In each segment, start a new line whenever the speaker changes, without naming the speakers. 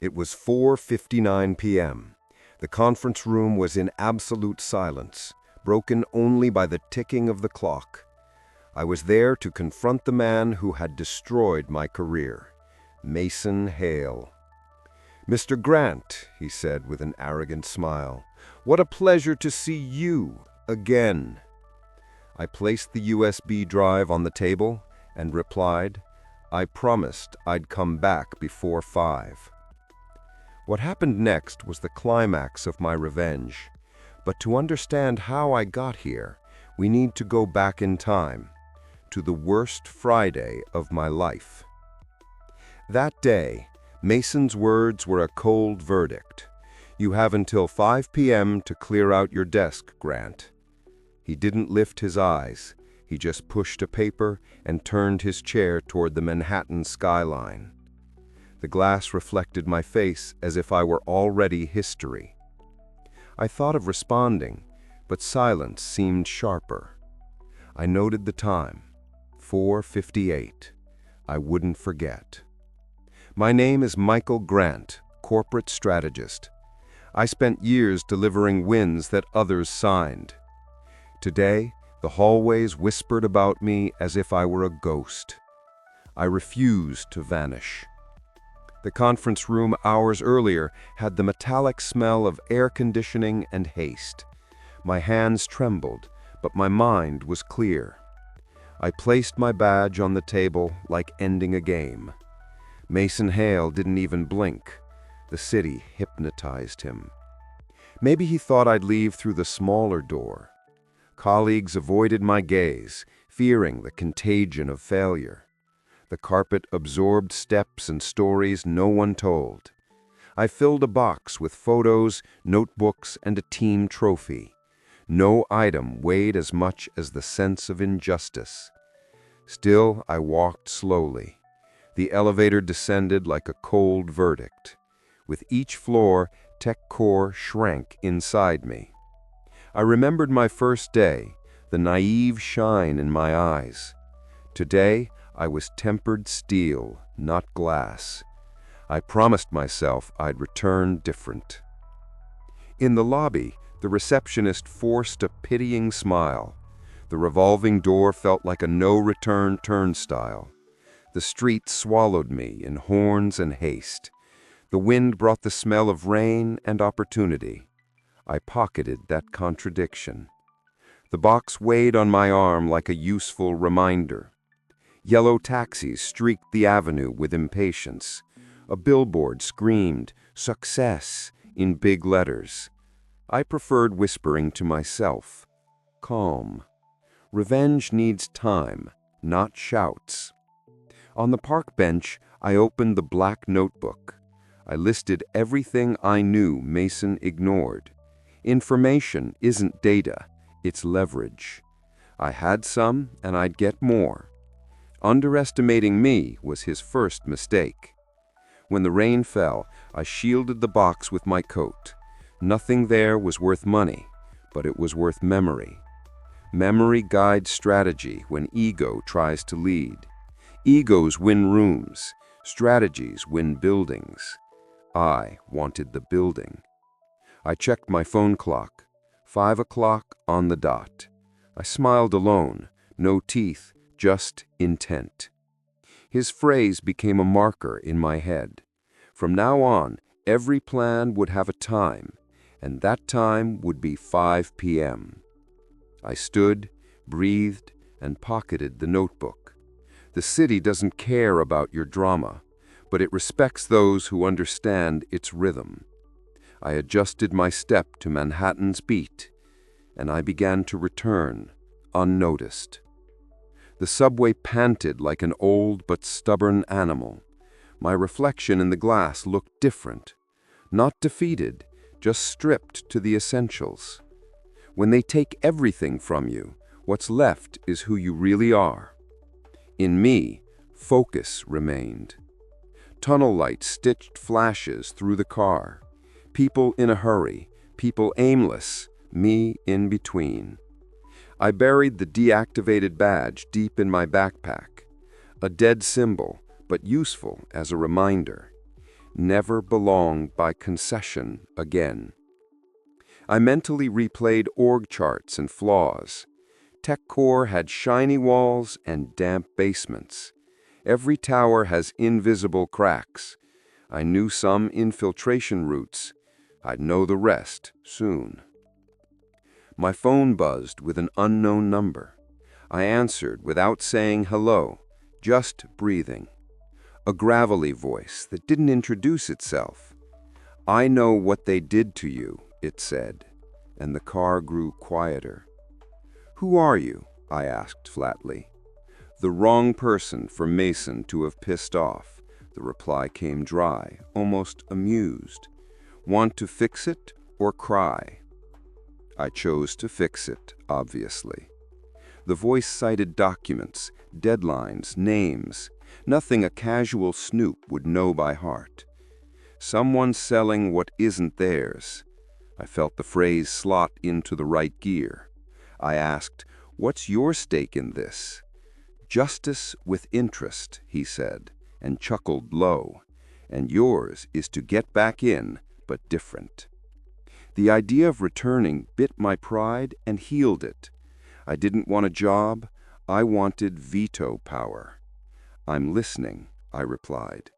It was 4:59 p.m. The conference room was in absolute silence, broken only by the ticking of the clock. I was there to confront the man who had destroyed my career, Mason Hale. "Mr. Grant," he said with an arrogant smile, "what a pleasure to see you again." I placed the USB drive on the table and replied, "I promised I'd come back before 5. What happened next was the climax of my revenge. But to understand how I got here, we need to go back in time, to the worst Friday of my life. That day, Mason's words were a cold verdict. "You have until 5 p.m. to clear out your desk, Grant." He didn't lift his eyes. He just pushed a paper and turned his chair toward the Manhattan skyline. The glass reflected my face as if I were already history. I thought of responding, but silence seemed sharper. I noted the time, 4:58. I wouldn't forget. "My name is Michael Grant, corporate strategist. I spent years delivering wins that others signed. Today, the hallways whispered about me as if I were a ghost. I refused to vanish." The conference room hours earlier had the metallic smell of air conditioning and haste. My hands trembled, but my mind was clear. I placed my badge on the table like ending a game. Mason Hale didn't even blink. The city hypnotized him. Maybe he thought I'd leave through the smaller door. Colleagues avoided my gaze, fearing the contagion of failure. The carpet absorbed steps and stories no one told. I filled a box with photos, notebooks, and a team trophy. No item weighed as much as the sense of injustice. Still, I walked slowly. The elevator descended like a cold verdict. With each floor, TechCore shrank inside me. I remembered my first day, the naive shine in my eyes. Today, I was tempered steel, not glass. I promised myself I'd return different. In the lobby, the receptionist forced a pitying smile. The revolving door felt like a no-return turnstile. The street swallowed me in horns and haste. The wind brought the smell of rain and opportunity. I pocketed that contradiction. The box weighed on my arm like a useful reminder. Yellow taxis streaked the avenue with impatience. A billboard screamed, "Success," in big letters. I preferred whispering to myself, "Calm. Revenge needs time, not shouts." On the park bench, I opened the black notebook. I listed everything I knew Mason ignored. Information isn't data, it's leverage. I had some, and I'd get more. Underestimating me was his first mistake. When the rain fell, I shielded the box with my coat. Nothing there was worth money, but it was worth memory. Memory guides strategy when ego tries to lead. Egos win rooms, strategies win buildings. I wanted the building. I checked my phone clock. 5 o'clock on the dot. I smiled alone, no teeth, just intent. His phrase became a marker in my head. From now on, every plan would have a time, and that time would be 5 p.m. I stood, breathed, and pocketed the notebook. The city doesn't care about your drama, but it respects those who understand its rhythm. I adjusted my step to Manhattan's beat, and I began to return, unnoticed. The subway panted like an old but stubborn animal. My reflection in the glass looked different. Not defeated, just stripped to the essentials. When they take everything from you, what's left is who you really are. In me, focus remained. Tunnel lights stitched flashes through the car. People in a hurry, people aimless, me in between. I buried the deactivated badge deep in my backpack. A dead symbol, but useful as a reminder. never belong by concession again. I mentally replayed org charts and flaws. TechCore had shiny walls and damp basements. Every tower has invisible cracks. I knew some infiltration routes. I'd know the rest soon. My phone buzzed with an unknown number. I answered without saying hello, just breathing. A gravelly voice that didn't introduce itself. "I know what they did to you," it said, and the car grew quieter. "Who are you?" I asked flatly. "The wrong person for Mason to have pissed off," the reply came dry, almost amused. "Want to fix it or cry?" I chose to fix it, obviously. The voice cited documents, deadlines, names, nothing a casual snoop would know by heart. Someone selling what isn't theirs. I felt the phrase slot into the right gear. I asked, "What's your stake in this?" "Justice with interest," he said, and chuckled low. "And yours is to get back in, but different." The idea of returning bit my pride and healed it. I didn't want a job, I wanted veto power. "I'm listening," I replied.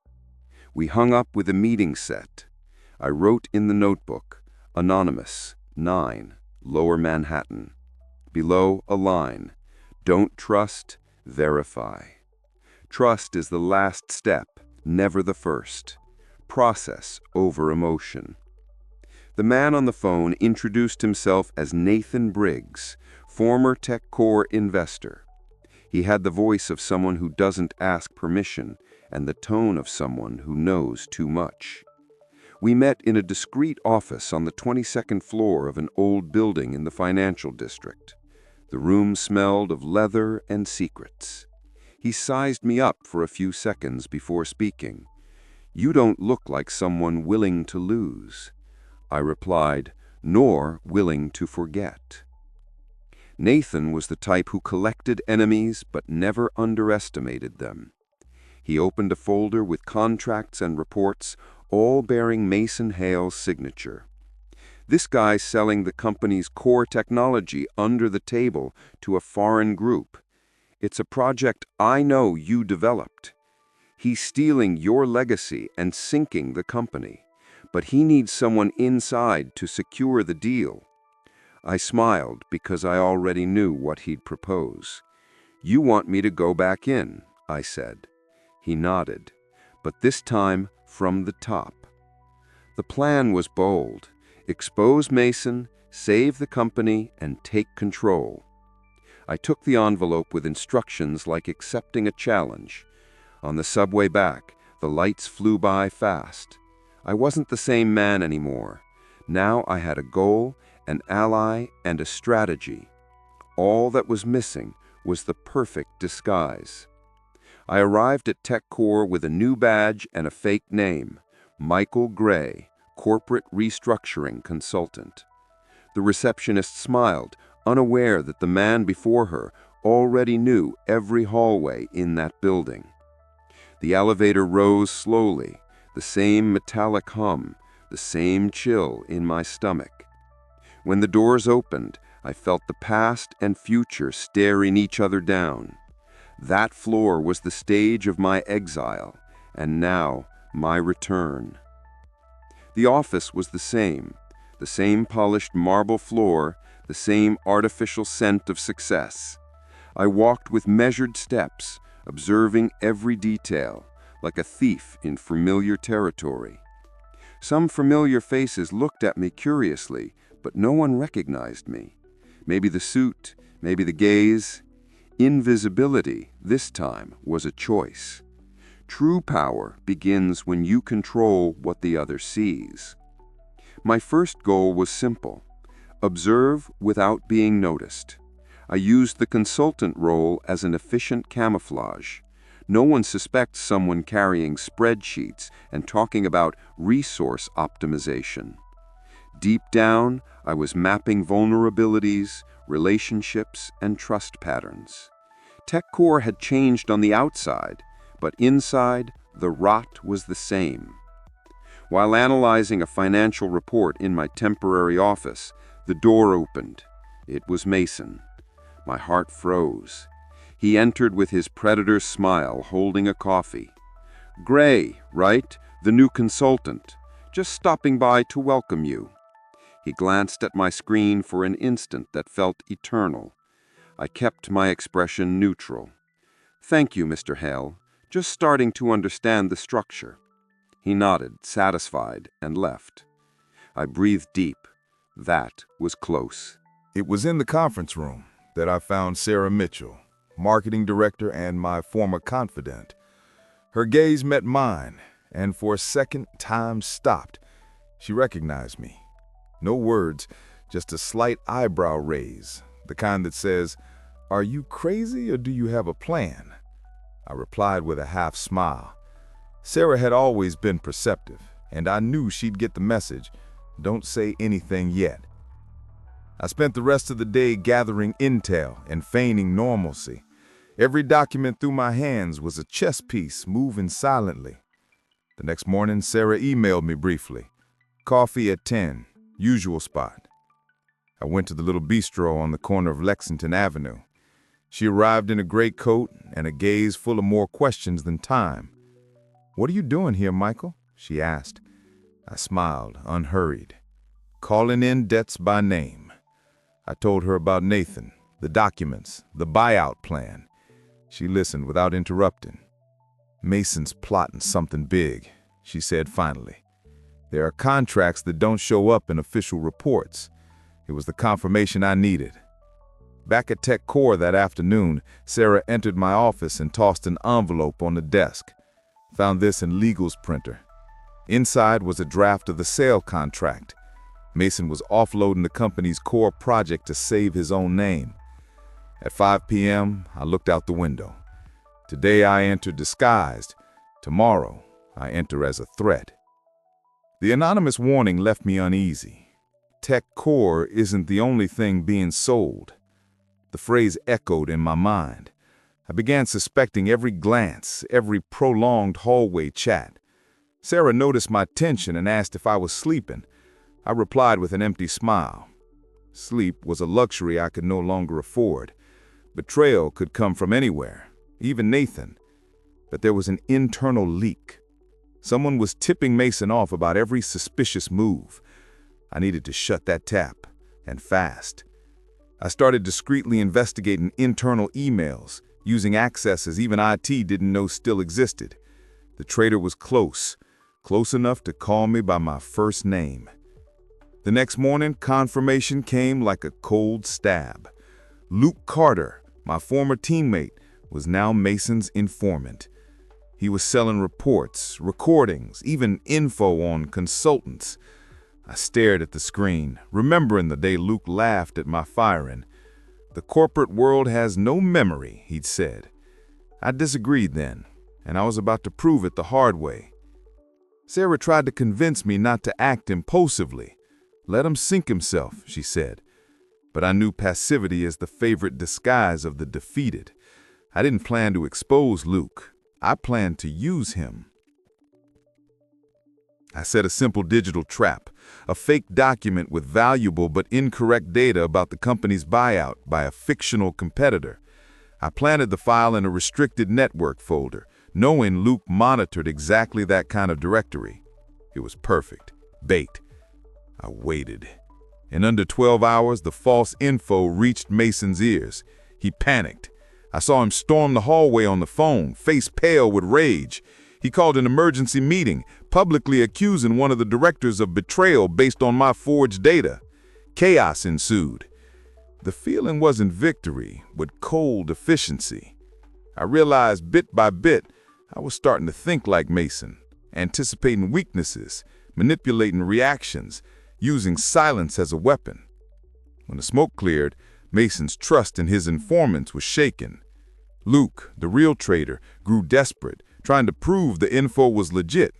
We hung up with a meeting set. I wrote in the notebook, "Anonymous, 9, Lower Manhattan." Below a line, "Don't trust, verify." Trust is the last step, never the first. Process over emotion. The man on the phone introduced himself as Nathan Briggs, former TechCore investor. He had the voice of someone who doesn't ask permission and the tone of someone who knows too much. We met in a discreet office on the 22nd floor of an old building in the financial district. The room smelled of leather and secrets. He sized me up for a few seconds before speaking. "You don't look like someone willing to lose." I replied, "Nor willing to forget." Nathan was the type who collected enemies but never underestimated them. He opened a folder with contracts and reports, all bearing Mason Hale's signature. "This guy's selling the company's core technology under the table to a foreign group. It's a project I know you developed. He's stealing your legacy and sinking the company, but he needs someone inside to secure the deal." I smiled because I already knew what he'd propose. "You want me to go back in," I said. He nodded, but this time from the top. The plan was bold: expose Mason, save the company, and take control. I took the envelope with instructions like accepting a challenge. On the subway back, the lights flew by fast. I wasn't the same man anymore. Now I had a goal, an ally, and a strategy. All that was missing was the perfect disguise. I arrived at TechCore with a new badge and a fake name, Michael Gray, Corporate Restructuring Consultant. The receptionist smiled, unaware that the man before her already knew every hallway in that building. The elevator rose slowly, the same metallic hum, the same chill in my stomach. When the doors opened, I felt the past and future staring each other down. That floor was the stage of my exile, and now my return. The office was the same polished marble floor, the same artificial scent of success. I walked with measured steps, observing every detail, like a thief in familiar territory. Some familiar faces looked at me curiously, but no one recognized me. Maybe the suit, maybe the gaze. Invisibility, this time, was a choice. True power begins when you control what the other sees. My first goal was simple: observe without being noticed. I used the consultant role as an efficient camouflage. No one suspects someone carrying spreadsheets and talking about resource optimization. Deep down, I was mapping vulnerabilities, relationships, and trust patterns. TechCore had changed on the outside, but inside, the rot was the same.
While analyzing a financial report in my temporary office, the door opened. It was Mason. My heart froze. He entered with his predator's smile, holding a coffee. "Gray, right? The new consultant. Just stopping by to welcome you." He glanced at my screen for an instant that felt eternal. I kept my expression neutral. "Thank you, Mr. Hale. Just starting to understand the structure." He nodded, satisfied, and left. I breathed deep. That was close.
It was in the conference room that I found Sarah Mitchell, marketing director and my former confidant. Her gaze met mine, and for a second, time stopped. She recognized me. No words, just a slight eyebrow raise, the kind that says, "Are you crazy or do you have a plan?" I replied with a half smile. Sarah had always been perceptive, and I knew she'd get the message, "Don't say anything yet." I spent the rest of the day gathering intel and feigning normalcy. Every document through my hands was a chess piece moving silently. The next morning, Sarah emailed me briefly. "Coffee at 10, usual spot." I went to the little bistro on the corner of Lexington Avenue. She arrived in a gray coat and a gaze full of more questions than time. "What are you doing here, Michael?" she asked. I smiled, unhurried. "Calling in debts by name." I told her about Nathan, the documents, the buyout plan. She listened without interrupting. "Mason's plotting something big," she said finally. "There are contracts that don't show up in official reports." It was the confirmation I needed. Back at Tech Core that afternoon, Sarah entered my office and tossed an envelope on the desk. Found this in legal's printer. Inside was a draft of the sale contract. Mason was offloading the company's core project to save his own name. At 5 p.m., I looked out the window. Today I enter disguised. Tomorrow, I enter as a threat. The anonymous warning left me uneasy. Tech Core isn't the only thing being sold. The phrase echoed in my mind. I began suspecting every glance, every prolonged hallway chat. Sarah noticed my tension and asked if I was sleeping. I replied with an empty smile. Sleep was a luxury I could no longer afford. Betrayal could come from anywhere, even Nathan. But there was an internal leak. Someone was tipping Mason off about every suspicious move. I needed to shut that tap, and fast. I started discreetly investigating internal emails, using accesses even IT didn't know still existed. The traitor was close enough to call me by my first name. The next morning, confirmation came like a cold stab. Luke Carter, my former teammate, was now Mason's informant. He was selling reports, recordings, even info on consultants. I stared at the screen, remembering the day Luke laughed at my firing. "The corporate world has no memory," he'd said. I disagreed then, and I was about to prove it the hard way. Sarah tried to convince me not to act impulsively. "Let him sink himself," she said. But I knew passivity is the favorite disguise of the defeated. I didn't plan to expose Luke. I planned to use him. I set a simple digital trap, a fake document with valuable but incorrect data about the company's buyout by a fictional competitor. I planted the file in a restricted network folder, knowing Luke monitored exactly that kind of directory. It was perfect. Bait. I waited. In under 12 hours, the false info reached Mason's ears. He panicked. I saw him storm the hallway on the phone, face pale with rage. He called an emergency meeting, publicly accusing one of the directors of betrayal based on my forged data. Chaos ensued. The feeling wasn't victory, but cold efficiency. I realized bit by bit I was starting to think like Mason, anticipating weaknesses, manipulating reactions, using silence as a weapon. When the smoke cleared, Mason's trust in his informants was shaken. Luke, the real traitor, grew desperate, trying to prove the info was legit.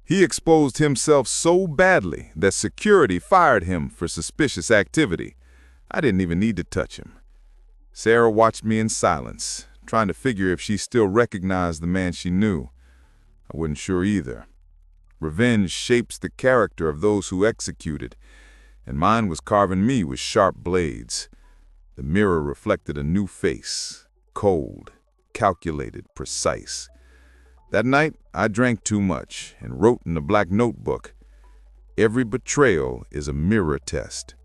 He exposed himself so badly that security fired him for suspicious activity. I didn't even need to touch him. Sarah watched me in silence, trying to figure if she still recognized the man she knew. I wasn't sure either. Revenge shapes the character of those who execute it, and mine was carving me with sharp blades. The mirror reflected a new face, cold, calculated, precise. That night, I drank too much and wrote in a black notebook, "Every betrayal is a mirror test."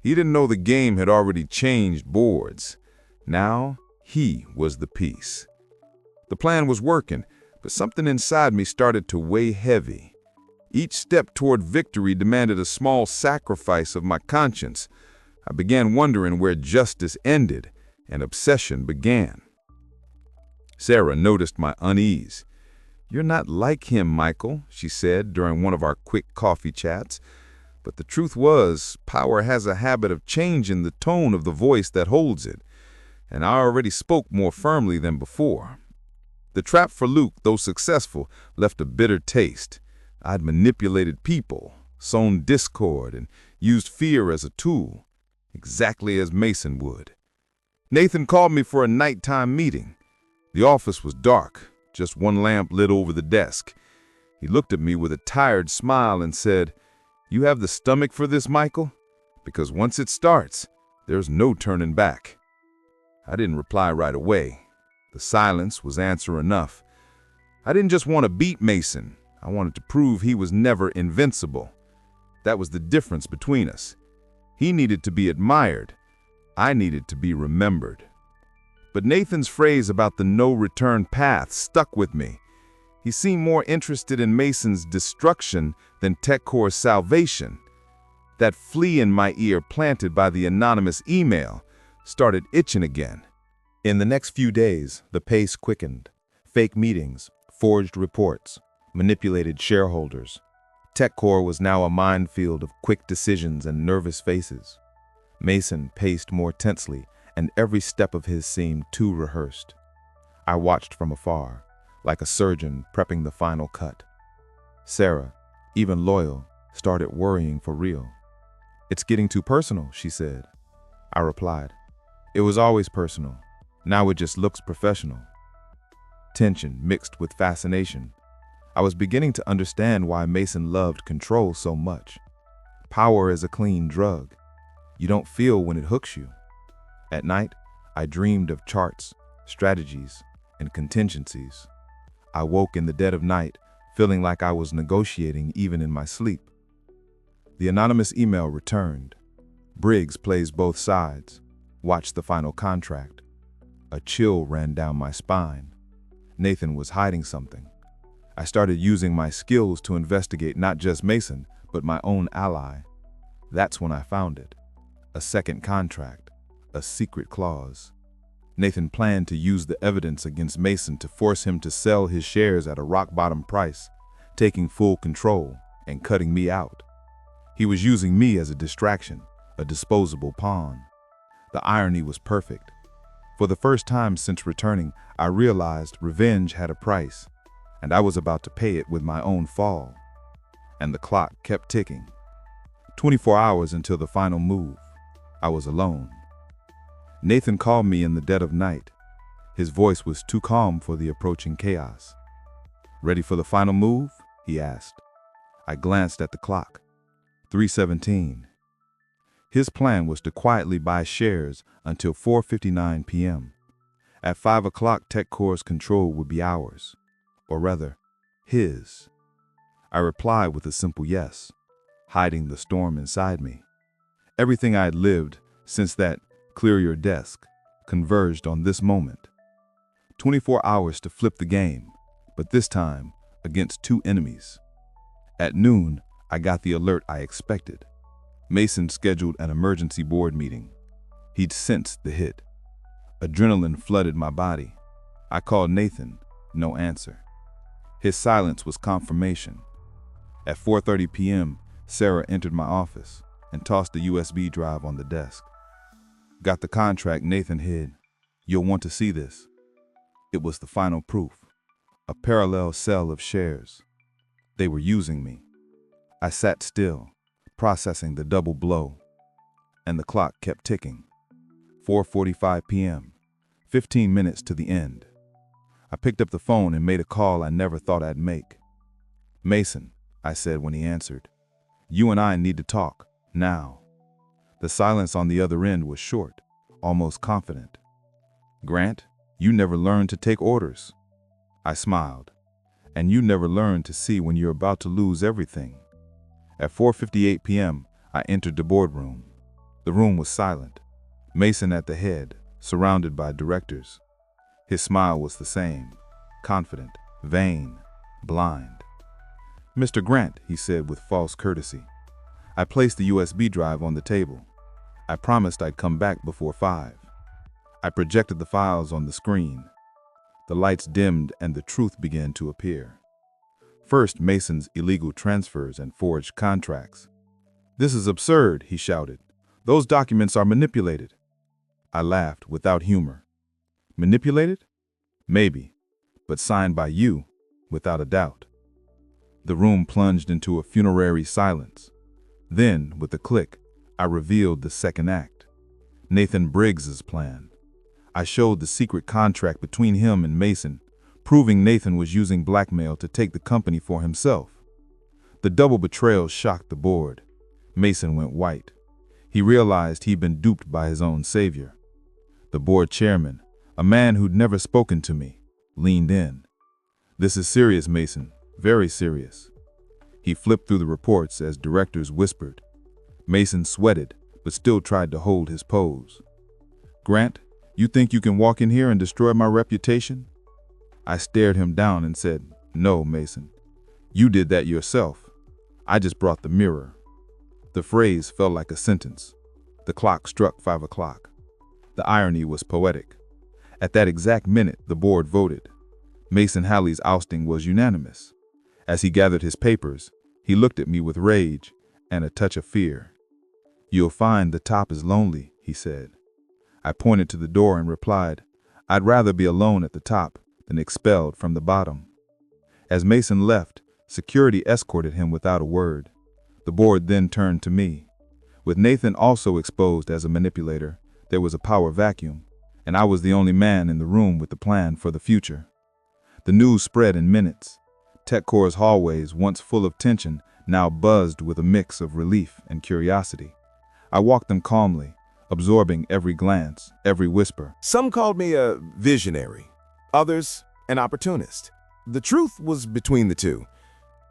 He didn't know the game had already changed boards. Now, he was the piece. The plan was working, but something inside me started to weigh heavy. Each step toward victory demanded a small sacrifice of my conscience. I began wondering where justice ended and obsession began. Sarah noticed my unease. "You're not like him, Michael," she said during one of our quick coffee chats. But the truth was, power has a habit of changing the tone of the voice that holds it, and I already spoke more firmly than before. The trap for Luke, though successful, left a bitter taste. I'd manipulated people, sown discord, and used fear as a tool, exactly as Mason would. Nathan called me for a nighttime meeting. The office was dark, just one lamp lit over the desk. He looked at me with a tired smile and said, "You have the stomach for this, Michael? Because once it starts, there's no turning back." I didn't reply right away. The silence was answer enough. I didn't just want to beat Mason. I wanted to prove he was never invincible. That was the difference between us. He needed to be admired. I needed to be remembered. But Nathan's phrase about the no-return path stuck with me. He seemed more interested in Mason's destruction than TechCore's salvation. That flea in my ear planted by the anonymous email started itching again.
In the next few days, the pace quickened. Fake meetings, forged reports, manipulated shareholders. TechCore was now a minefield of quick decisions and nervous faces. Mason paced more tensely, and every step of his seemed too rehearsed. I watched from afar, like a surgeon prepping the final cut. Sarah, even loyal, started worrying for real. "It's getting too personal," she said. I replied, "It was always personal. Now it just looks professional." Tension mixed with fascination. I was beginning to understand why Mason loved control so much. Power is a clean drug. You don't feel when it hooks you. At night, I dreamed of charts, strategies, and contingencies. I woke in the dead of night, feeling like I was negotiating even in my sleep. The anonymous email returned. Briggs plays both sides. Watch the final contract. A chill ran down my spine. Nathan was hiding something. I started using my skills to investigate not just Mason, but my own ally. That's when I found it. A second contract. A secret clause. Nathan planned to use the evidence against Mason to force him to sell his shares at a rock-bottom price, taking full control and cutting me out. He was using me as a distraction, a disposable pawn. The irony was perfect. For the first time since returning, I realized revenge had a price, and I was about to pay it with my own fall. And the clock kept ticking. 24 hours until the final move. I was alone. Nathan called me in the dead of night. His voice was too calm for the approaching chaos. "Ready for the final move?" he asked. I glanced at the clock. 3:17. His plan was to quietly buy shares until 4:59 p.m. At 5 o'clock, TechCore's control would be ours. Or rather, his. I replied with a simple yes, hiding the storm inside me. Everything I had lived since that "clear your desk" converged on this moment. 24 hours to flip the game, but this time against two enemies. At noon, I got the alert I expected. Mason scheduled an emergency board meeting. He'd sensed the hit. Adrenaline flooded my body. I called Nathan, no answer. His silence was confirmation. At 4:30 p.m., Sarah entered my office and tossed a USB drive on the desk. "Got the contract Nathan hid. You'll want to see this." It was the final proof. A parallel sale of shares. They were using me. I sat still, processing the double blow, and the clock kept ticking. 4:45 p.m., 15 minutes to the end. I picked up the phone and made a call I never thought I'd make. "Mason," I said when he answered, "you and I need to talk, now." The silence on the other end was short, almost confident. "Grant, you never learned to take orders." I smiled. "And you never learned to see when you're about to lose everything." At 4:58 p.m., I entered the boardroom. The room was silent. Mason at the head, surrounded by directors. His smile was the same, confident, vain, blind. "Mr. Grant," he said with false courtesy. I placed the USB drive on the table. I promised I'd come back before 5. I projected the files on the screen. The lights dimmed and the truth began to appear. First, Mason's illegal transfers and forged contracts. "This is absurd," he shouted. "Those documents are manipulated." I laughed without humor. "Manipulated? Maybe, but signed by you, without a doubt." The room plunged into a funerary silence. Then, with a click, I revealed the second act. Nathan Briggs's plan. I showed the secret contract between him and Mason, proving Nathan was using blackmail to take the company for himself. The double betrayal shocked the board. Mason went white. He realized he'd been duped by his own savior. The board chairman, a man who'd never spoken to me, leaned in. "This is serious, Mason, very serious." He flipped through the reports as directors whispered. Mason sweated, but still tried to hold his pose. "Grant, you think you can walk in here and destroy my reputation?" I stared him down and said, "No, Mason. You did that yourself. I just brought the mirror." The phrase felt like a sentence. The clock struck 5 o'clock. The irony was poetic. At that exact minute, the board voted. Mason Halley's ousting was unanimous. As he gathered his papers, he looked at me with rage and a touch of fear. "You'll find the top is lonely," he said. I pointed to the door and replied, "I'd rather be alone at the top than expelled from the bottom." As Mason left, security escorted him without a word. The board then turned to me. With Nathan also exposed as a manipulator, there was a power vacuum, and I was the only man in the room with the plan for the future. The news spread in minutes. TechCore's hallways, once full of tension, now buzzed with a mix of relief and curiosity. I walked them calmly, absorbing every glance, every whisper.
Some called me a visionary, others an opportunist. The truth was between the two.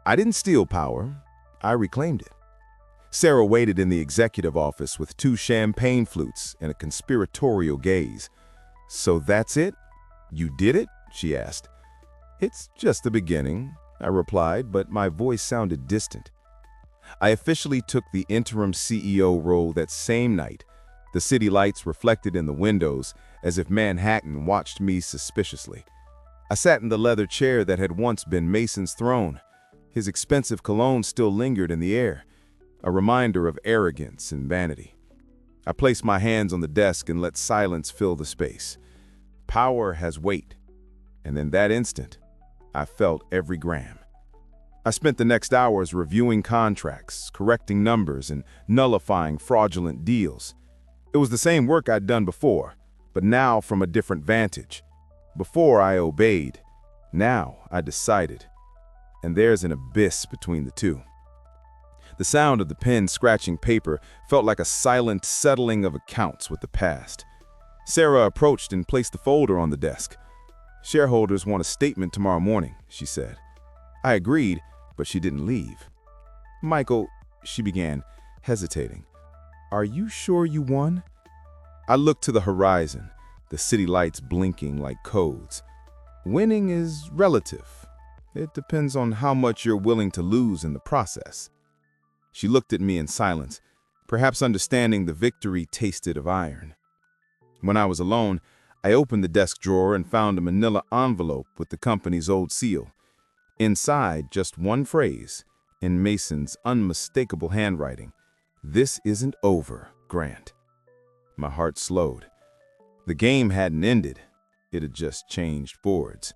I didn't steal power, I reclaimed it. Sarah waited in the executive office with 2 champagne flutes and a conspiratorial gaze. "So that's it? You did it?" she asked. "It's just the beginning," I replied, but my voice sounded distant. I officially took the interim CEO role that same night. The city lights reflected in the windows as if Manhattan watched me suspiciously. I sat in the leather chair that had once been Mason's throne. His expensive cologne still lingered in the air, a reminder of arrogance and vanity. I placed my hands on the desk and let silence fill the space. Power has weight, and in that instant, I felt every gram. I spent the next hours reviewing contracts, correcting numbers, and nullifying fraudulent deals. It was the same work I'd done before, but now from a different vantage. Before I obeyed, now I decided. And there's an abyss between the two. The sound of the pen scratching paper felt like a silent settling of accounts with the past. Sarah approached and placed the folder on the desk. "Shareholders want a statement tomorrow morning," she said. I agreed, but she didn't leave. "Michael," she began, hesitating, "are you sure you won?" I looked to the horizon, the city lights blinking like codes. "Winning is relative. It depends on how much you're willing to lose in the process." She looked at me in silence, perhaps understanding the victory tasted of iron. When I was alone, I opened the desk drawer and found a manila envelope with the company's old seal. Inside, just one phrase, in Mason's unmistakable handwriting: "This isn't over, Grant." My heart slowed. The game hadn't ended. It had just changed boards.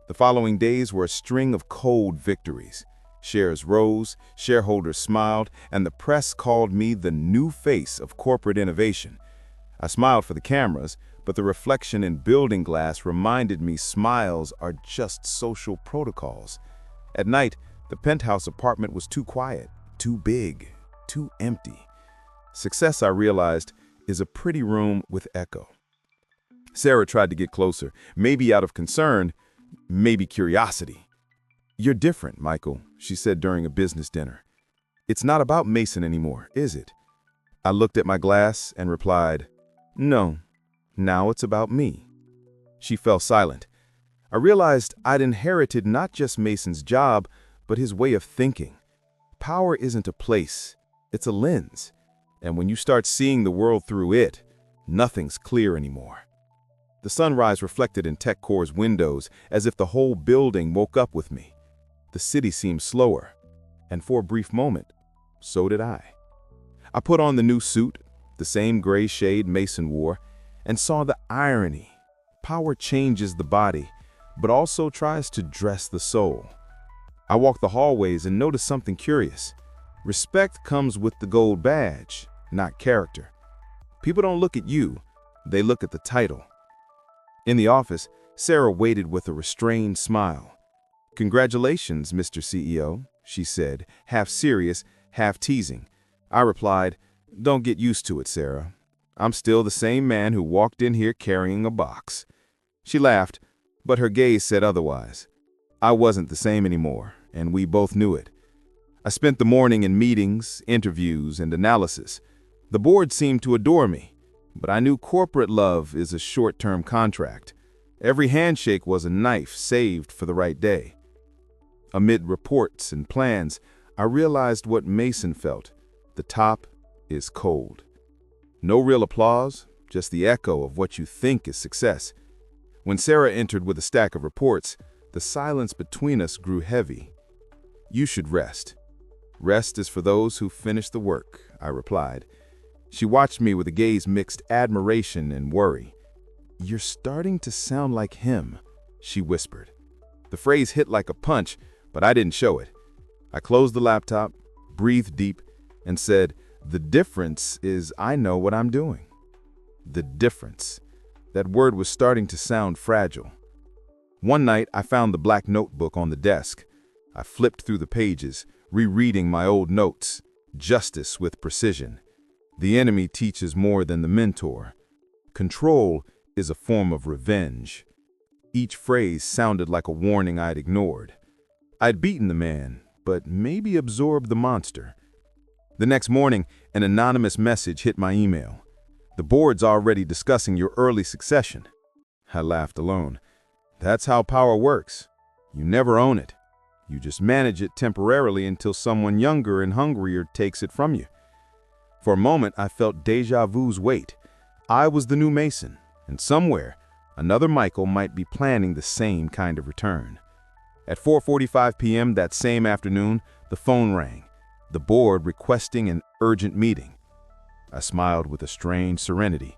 The following days were a string of cold victories. Shares rose, shareholders smiled, and the press called me the new face of corporate innovation. I smiled for the cameras, but the reflection in building glass reminded me smiles are just social protocols. At night,
The penthouse apartment was too quiet, too big, too empty. Success, I realized, is a pretty room with echo. Sarah tried to get closer, maybe out of concern, maybe curiosity. "You're different, Michael," she said during a business dinner. "It's not about Mason anymore, is it?" I looked at my glass and replied, "No, now it's about me." She fell silent. I realized I'd inherited not just Mason's job, but his way of thinking. Power isn't a place, it's a lens. And when you start seeing the world through it, nothing's clear anymore. The sunrise reflected in TechCore's windows as if the whole building woke up with me. The city seemed slower, and for a brief moment, so did I. I put on the new suit, the same gray shade Mason wore, and saw the irony. Power changes the body, but also tries to dress the soul. I walked the hallways and noticed something curious. Respect comes with the gold badge, not character. People don't look at you, they look at the title. In the office, Sarah waited with a restrained smile. "Congratulations, Mr. CEO," she said, half serious, half teasing. I replied, "Don't get used to it, Sarah. I'm still the same man who walked in here carrying a box." She laughed, but her gaze said otherwise. I wasn't the same anymore, and we both knew it. I spent the morning in meetings, interviews, and analysis. The board seemed to adore me, but I knew corporate love is a short-term contract. Every handshake was a knife saved for the right day. Amid reports and plans, I realized what Mason felt. The top is cold. No real applause, just the echo of what you think is success. When Sarah entered with a stack of reports, the silence between us grew heavy. "You should rest. Rest is for those who finish the work," I replied. She watched me with a gaze mixed admiration and worry. "You're starting to sound like him," she whispered. The phrase hit like a punch, but I didn't show it. I closed the laptop, breathed deep, and said, "The difference is I know what I'm doing." The difference. That word was starting to sound fragile. One night, I found the black notebook on the desk. I flipped through the pages, rereading my old notes. Justice with precision. The enemy teaches more than the mentor. Control is a form of revenge. Each phrase sounded like a warning I'd ignored. I'd beaten the man, but maybe absorbed the monster. The next morning, an anonymous message hit my email. "The board's already discussing your early succession." I laughed alone. That's how power works. You never own it. You just manage it temporarily until someone younger and hungrier takes it from you. For a moment, I felt déjà vu's weight. I was the new Mason, and somewhere, another Michael might be planning the same kind of return. At 4:45 p.m. that same afternoon, the phone rang, the board requesting an urgent meeting. I smiled with a strange serenity.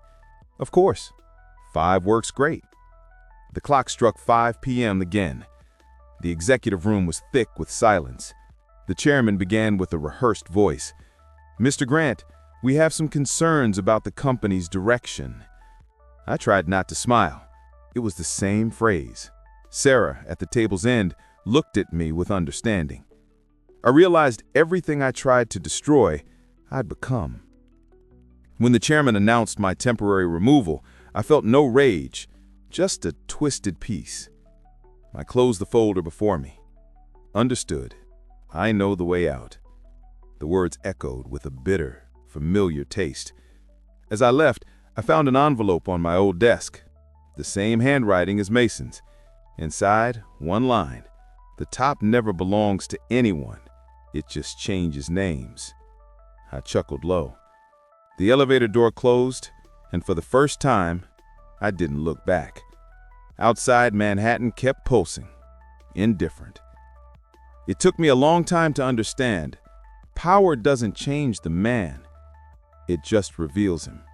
Of course, 5 works great. The clock struck 5 p.m. again. The executive room was thick with silence. The chairman began with a rehearsed voice. "Mr. Grant, we have some concerns about the company's direction." I tried not to smile. It was the same phrase. Sarah, at the table's end, looked at me with understanding. I realized everything I tried to destroy, I'd become. When the chairman announced my temporary removal, I felt no rage, just a twisted peace. I closed the folder before me. Understood. I know the way out. The words echoed with a bitter, familiar taste. As I left, I found an envelope on my old desk. The same handwriting as Mason's. Inside, one line. The top never belongs to anyone. It just changes names. I chuckled low. The elevator door closed, and for the first time, I didn't look back. Outside, Manhattan kept pulsing, indifferent. It took me a long time to understand. Power doesn't change the man. It just reveals him.